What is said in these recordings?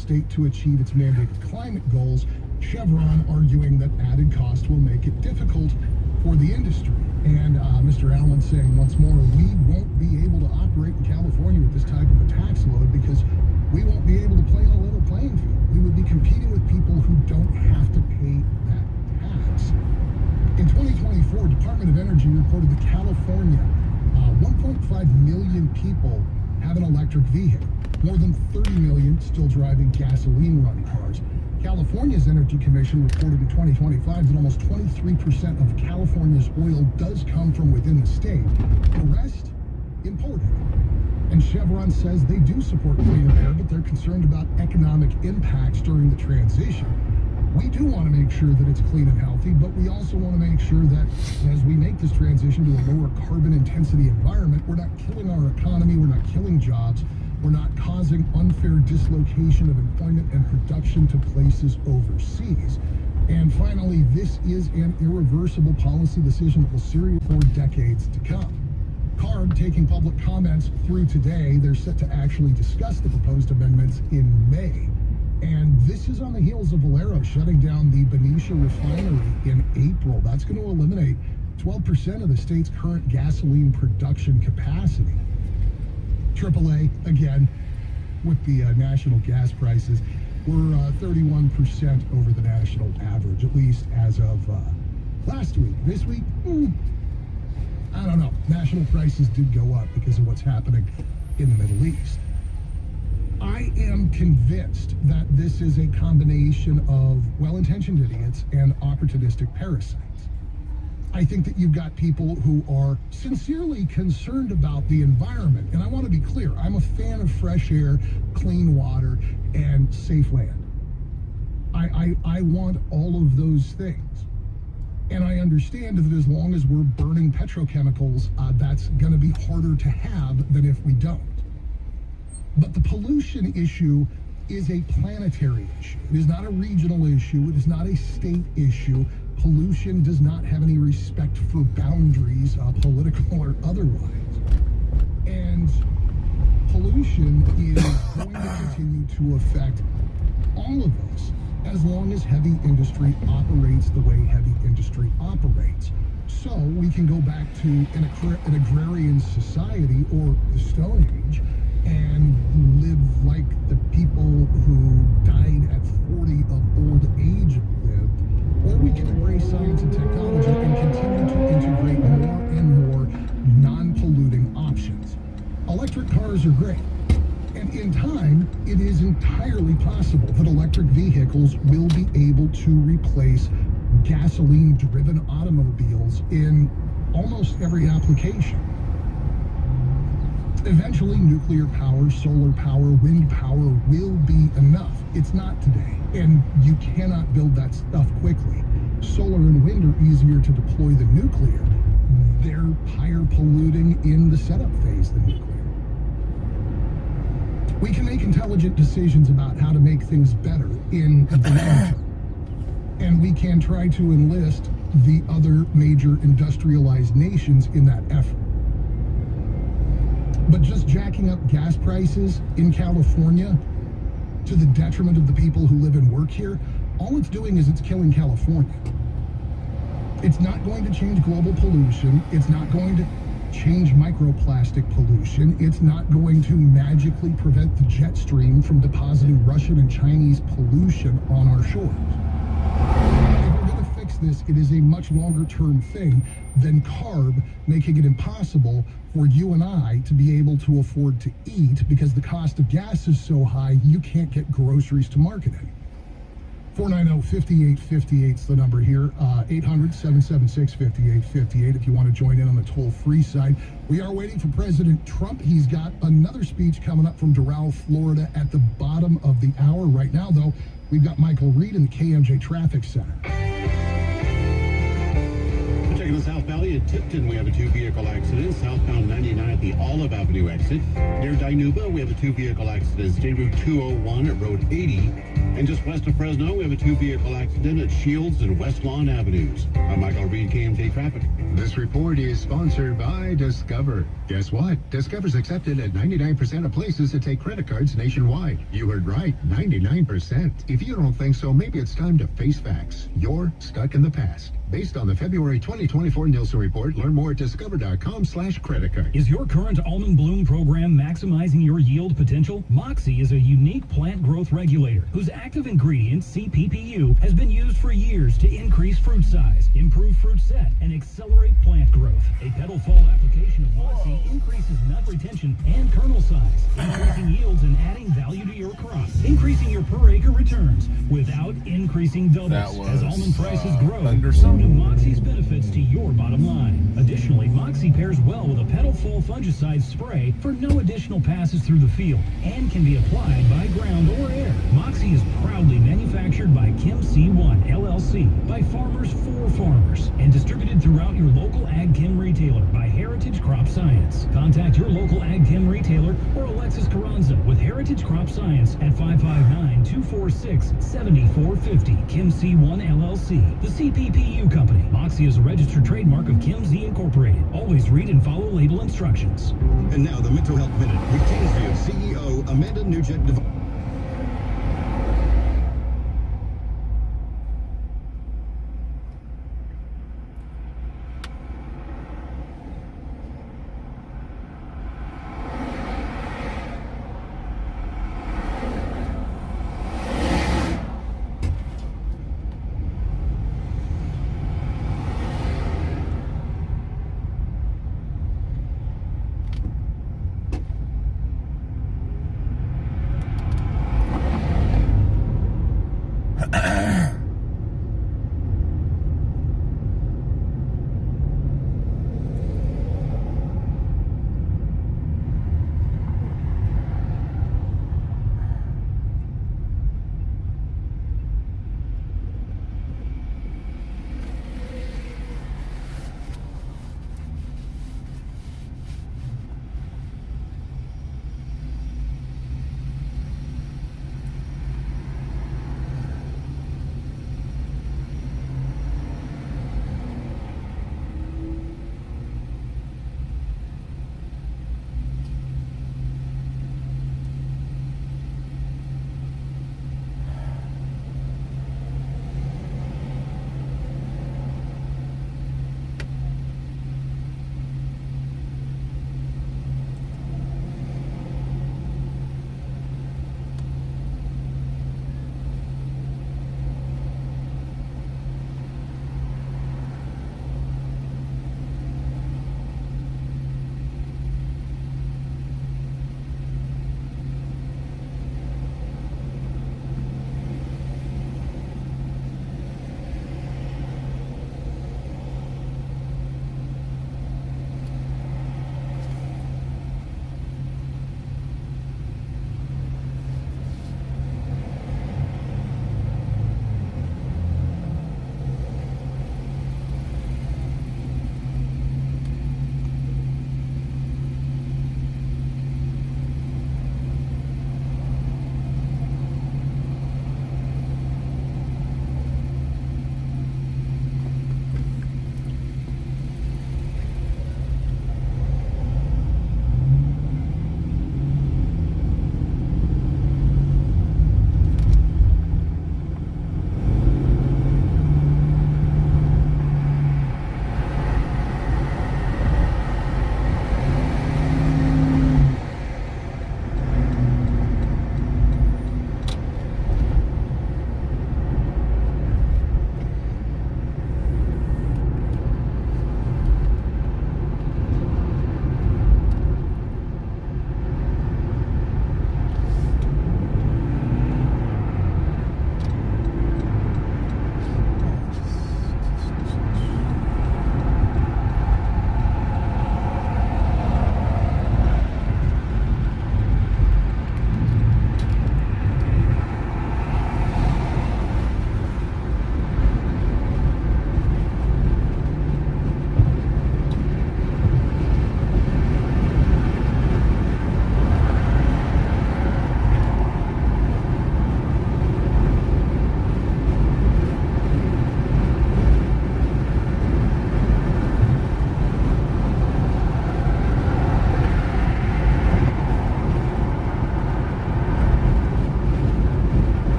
state to achieve its mandated climate goals. Chevron arguing that added cost will make it difficult for the industry. And Mr. Allen saying once more, we won't be able to operate in California with this type of a tax load because we won't be able to play on a level playing field. We would be competing with people who don't have to pay that tax. In 2024, Department of Energy reported that California, 1.5 million people have an electric vehicle. More than 30 million still driving gasoline-run cars. California's Energy Commission reported in 2025 that almost 23% of California's oil does come from within the state. The rest, imported. And Chevron says they do support cleaner air, but they're concerned about economic impacts during the transition. We do want to make sure that it's clean and healthy, but we also want to make sure that as we make this transition to a lower carbon intensity environment, we're not killing our economy, we're not killing jobs, we're not causing unfair dislocation of employment and production to places overseas. And finally, this is an irreversible policy decision that will seriously for decades to come. CARB taking public comments through today. They're set to actually discuss the proposed amendments in May. And this is on the heels of Valero shutting down the Benicia refinery in April. That's going to eliminate 12% of the state's current gasoline production capacity. AAA, again, with the national gas prices, we're 31% over the national average, at least as of last week. This week, I don't know. National prices did go up because of what's happening in the Middle East. I am convinced that this is a combination of well-intentioned idiots and opportunistic parasites. I think that you've got people who are sincerely concerned about the environment. And I want to be clear, I'm a fan of fresh air, clean water, and safe land. I want all of those things. And I understand that as long as we're burning petrochemicals, that's going to be harder to have than if we don't. But the pollution issue is a planetary issue. It is not a regional issue. It is not a state issue. Pollution does not have any respect for boundaries, political or otherwise. And pollution is going to continue to affect all of us as long as heavy industry operates the way heavy industry operates. So we can go back to an agrarian society or the Stone Age and live like the people who died at 40 of old age lived, or we can embrace science and technology and continue to integrate more and more non-polluting options. Electric cars are great, and in time, it is entirely possible that electric vehicles will be able to replace gasoline-driven automobiles in almost every application. Eventually, nuclear power, solar power, wind power will be enough. It's not today, and you cannot build that stuff quickly. Solar and wind are easier to deploy than nuclear. They're higher polluting in the setup phase than nuclear. We can make intelligent decisions about how to make things better in the long term. And we can try to enlist the other major industrialized nations in that effort. But just jacking up gas prices in California to the detriment of the people who live and work here, all it's doing is it's killing California. It's not going to change global pollution. It's not going to change microplastic pollution. It's not going to magically prevent the jet stream from depositing Russian and Chinese pollution on our shores. If we're going to fix this, it is a much longer term thing than CARB making it impossible for you and I to be able to afford to eat because the cost of gas is so high you can't get groceries to market anymore. 490-5858 is the number here. 800-776-5858 if you want to join in on the toll-free side. We are waiting for President Trump. He's got another speech coming up from Doral, Florida at the bottom of the hour. Right now, though, we've got Michael Reed in the KMJ Traffic Center. Checking the South Valley at Tipton, we have a two-vehicle accident. Southbound 99 at the Olive Avenue exit. Near Dinuba, we have a two-vehicle accident. State Route 201 at Road 80. And just west of Fresno, we have a two-vehicle accident at Shields and West Lawn Avenues. I'm Michael Reed, KMJ Traffic. This report is sponsored by Discover. Guess what? Discover's accepted at 99% of places that take credit cards nationwide. You heard right, 99%. If you don't think so, maybe it's time to face facts. You're stuck in the past. Based on the February 2024 Nielsen report, learn more at discover.com/credit card. Is your current almond bloom program maximizing your yield potential? Moxie is a unique plant growth regulator whose active ingredient, CPPU, has been used for years to increase fruit size, improve fruit set, and accelerate plant growth. A petal fall application of Moxie increases nut retention and kernel size, increasing yields and adding value to your crop, increasing your per acre returns without increasing doubles. As almond prices grow, so do Moxie's benefits to your bottom line. Additionally, Moxie pairs well with a petal fall fungicide spray for no additional passes through the field and can be applied by ground or air. Moxie is proudly manufactured by Chem C1 LLC by farmers for farmers and distributed throughout your local Ag Chem retailer by Heritage Crop Science. Contact your local Ag Chem retailer or Alexis Carranza with Heritage Crop Science at 559-246-7450. Chem C1 LLC, the CPPU company. Moxie is a registered trademark of Chem Z Incorporated. Always read and follow label instructions. And now the Mental Health Minute with Kingsview CEO Amanda Nugent.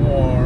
warm.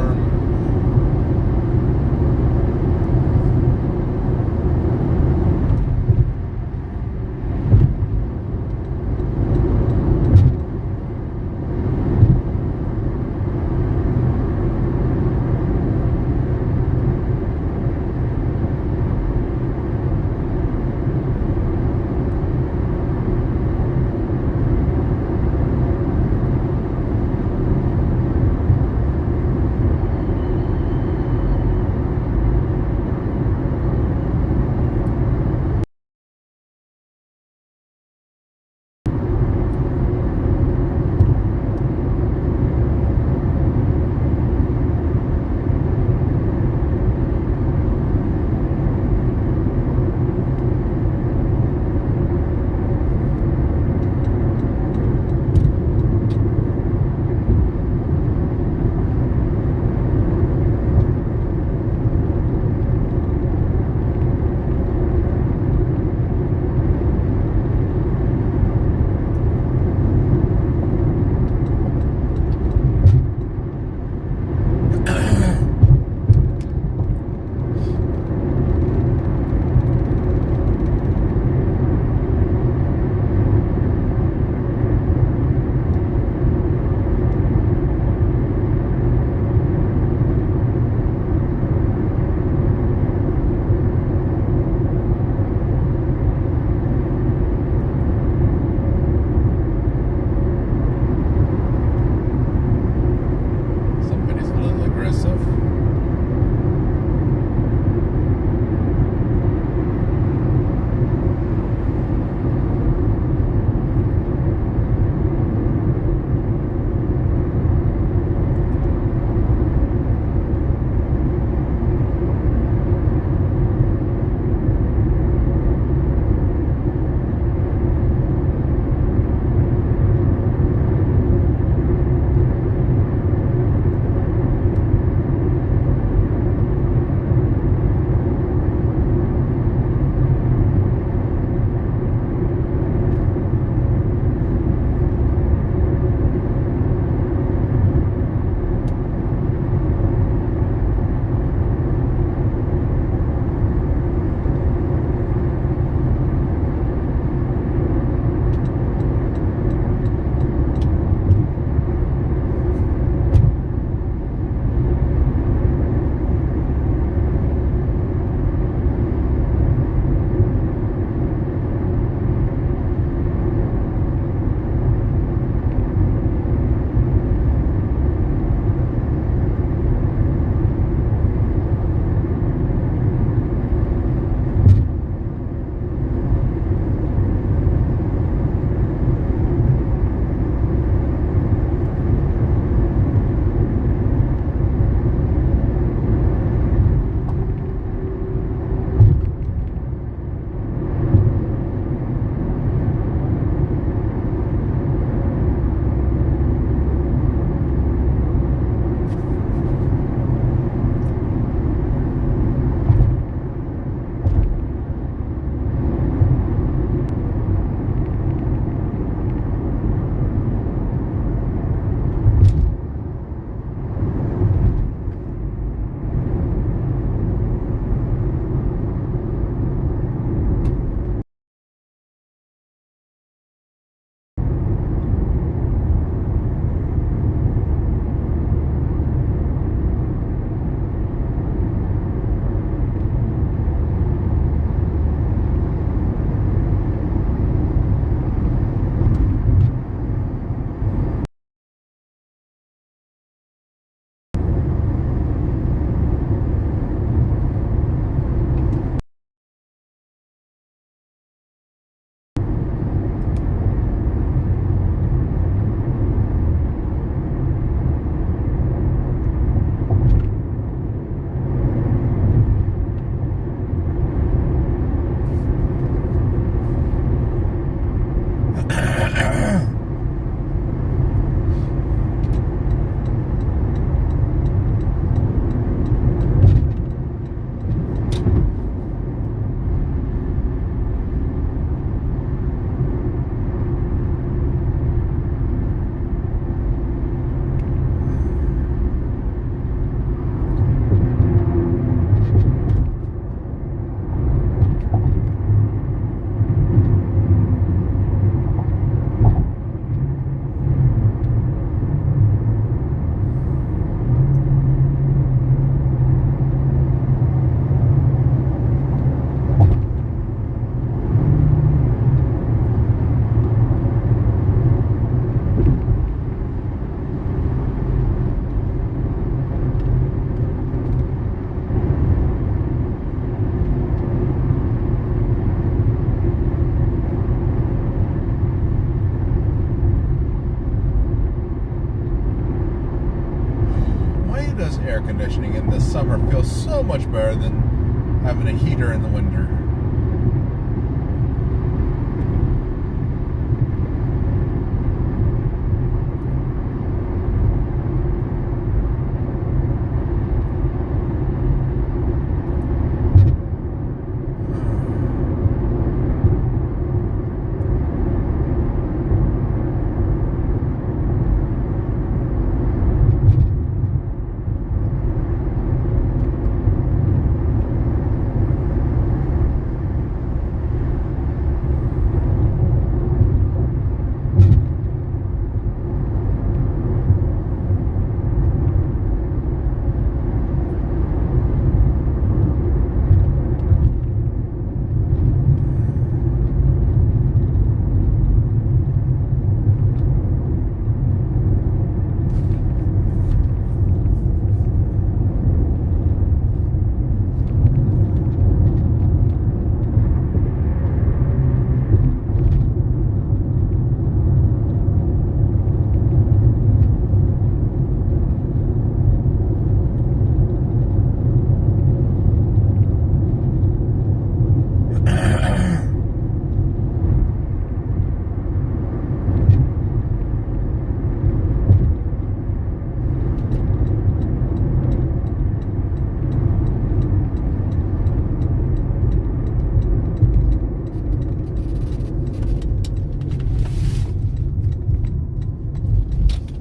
conditioning in the summer feels so much better than having a heater in the winter.